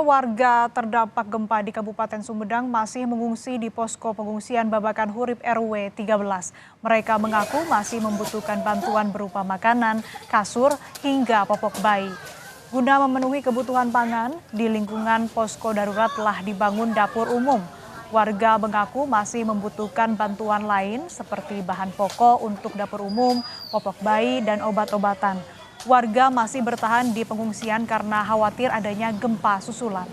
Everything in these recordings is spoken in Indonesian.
warga terdampak gempa di Kabupaten Sumedang masih mengungsi di posko pengungsian Babakan Hurip RW 13. Mereka mengaku masih membutuhkan bantuan berupa makanan, kasur, hingga popok bayi. Guna memenuhi kebutuhan pangan, di lingkungan posko darurat telah dibangun dapur umum. Warga mengaku masih membutuhkan bantuan lain seperti bahan pokok untuk dapur umum, popok bayi, dan obat-obatan. Warga masih bertahan di pengungsian karena khawatir adanya gempa susulan.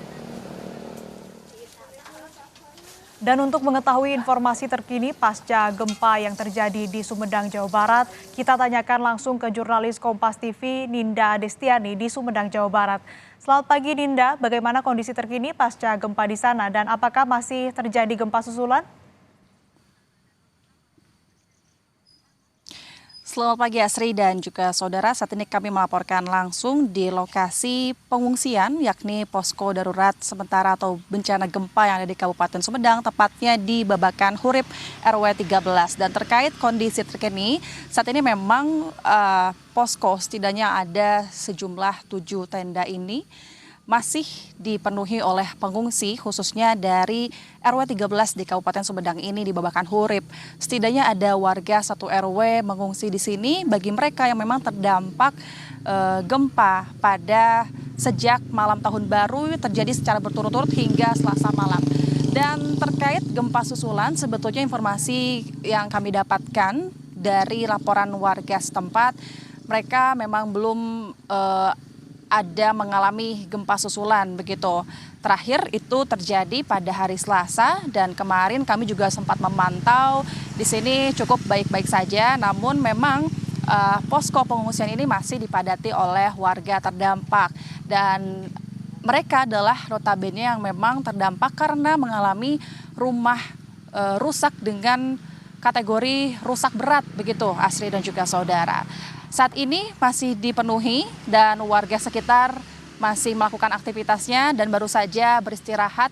Dan untuk mengetahui informasi terkini pasca gempa yang terjadi di Sumedang, Jawa Barat, kita tanyakan langsung ke jurnalis Kompas TV Ninda Destiani di Sumedang, Jawa Barat. Selamat pagi Ninda, bagaimana kondisi terkini pasca gempa di sana dan apakah masih terjadi gempa susulan? Selamat pagi Asri dan juga saudara, saat ini kami melaporkan langsung di lokasi pengungsian yakni posko darurat sementara atau bencana gempa yang ada di Kabupaten Sumedang, tepatnya di Babakan Hurip RW 13. Dan terkait kondisi terkini, saat ini memang posko setidaknya ada sejumlah 7 tenda ini masih dipenuhi oleh pengungsi khususnya dari RW 13 di Kabupaten Sumedang ini di Babakan Hurip. Setidaknya ada warga 1 RW mengungsi di sini bagi mereka yang memang terdampak gempa pada sejak malam tahun baru terjadi secara berturut-turut hingga Selasa malam. Dan terkait gempa susulan sebetulnya informasi yang kami dapatkan dari laporan warga setempat, mereka memang belum ada mengalami gempa susulan begitu. Terakhir itu terjadi pada hari Selasa dan kemarin kami juga sempat memantau di sini cukup baik-baik saja. Namun memang posko pengungsian ini masih dipadati oleh warga terdampak dan mereka adalah notabene yang memang terdampak karena mengalami rumah rusak dengan kategori rusak berat begitu Asri dan juga saudara. Saat ini masih dipenuhi dan warga sekitar masih melakukan aktivitasnya dan baru saja beristirahat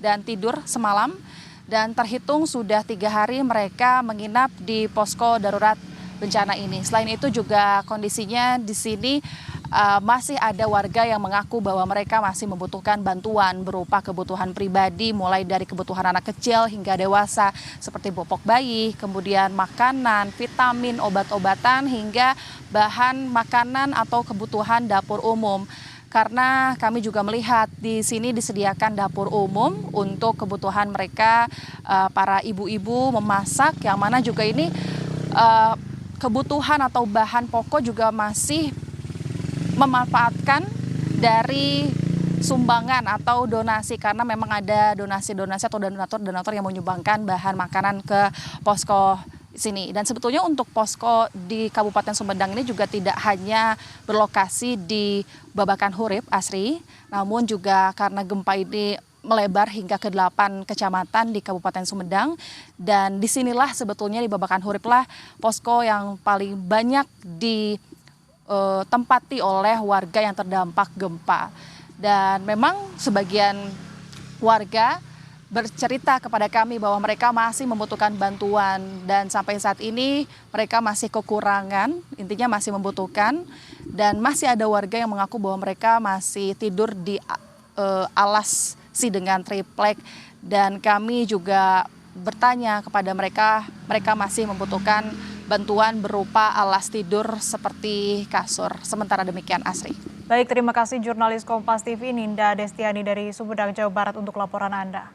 dan tidur semalam. Dan terhitung sudah 3 hari mereka menginap di posko darurat bencana ini. Selain itu juga kondisinya di sini masih ada warga yang mengaku bahwa mereka masih membutuhkan bantuan berupa kebutuhan pribadi mulai dari kebutuhan anak kecil hingga dewasa seperti popok bayi, kemudian makanan, vitamin, obat-obatan hingga bahan makanan atau kebutuhan dapur umum. Karena kami juga melihat di sini disediakan dapur umum untuk kebutuhan mereka para ibu-ibu memasak yang mana juga ini kebutuhan atau bahan pokok juga masih memanfaatkan dari sumbangan atau donasi karena memang ada donasi-donasi atau donatur-donatur yang menyumbangkan bahan makanan ke posko sini. Dan sebetulnya untuk posko di Kabupaten Sumedang ini juga tidak hanya berlokasi di Babakan Hurip, Asri, namun juga karena gempa ini melebar hingga ke 8 kecamatan di Kabupaten Sumedang dan disinilah sebetulnya di Babakan Hurip lah posko yang paling banyak ditempati oleh warga yang terdampak gempa. Dan memang sebagian warga bercerita kepada kami bahwa mereka masih membutuhkan bantuan dan sampai saat ini mereka masih kekurangan, intinya masih membutuhkan dan masih ada warga yang mengaku bahwa mereka masih tidur di alas dengan triplek dan kami juga bertanya kepada mereka, mereka masih membutuhkan bantuan berupa alas tidur seperti kasur. Sementara demikian Asri. Baik, terima kasih jurnalis Kompas TV Ninda Destiani dari Sumedang, Jawa Barat untuk laporan Anda.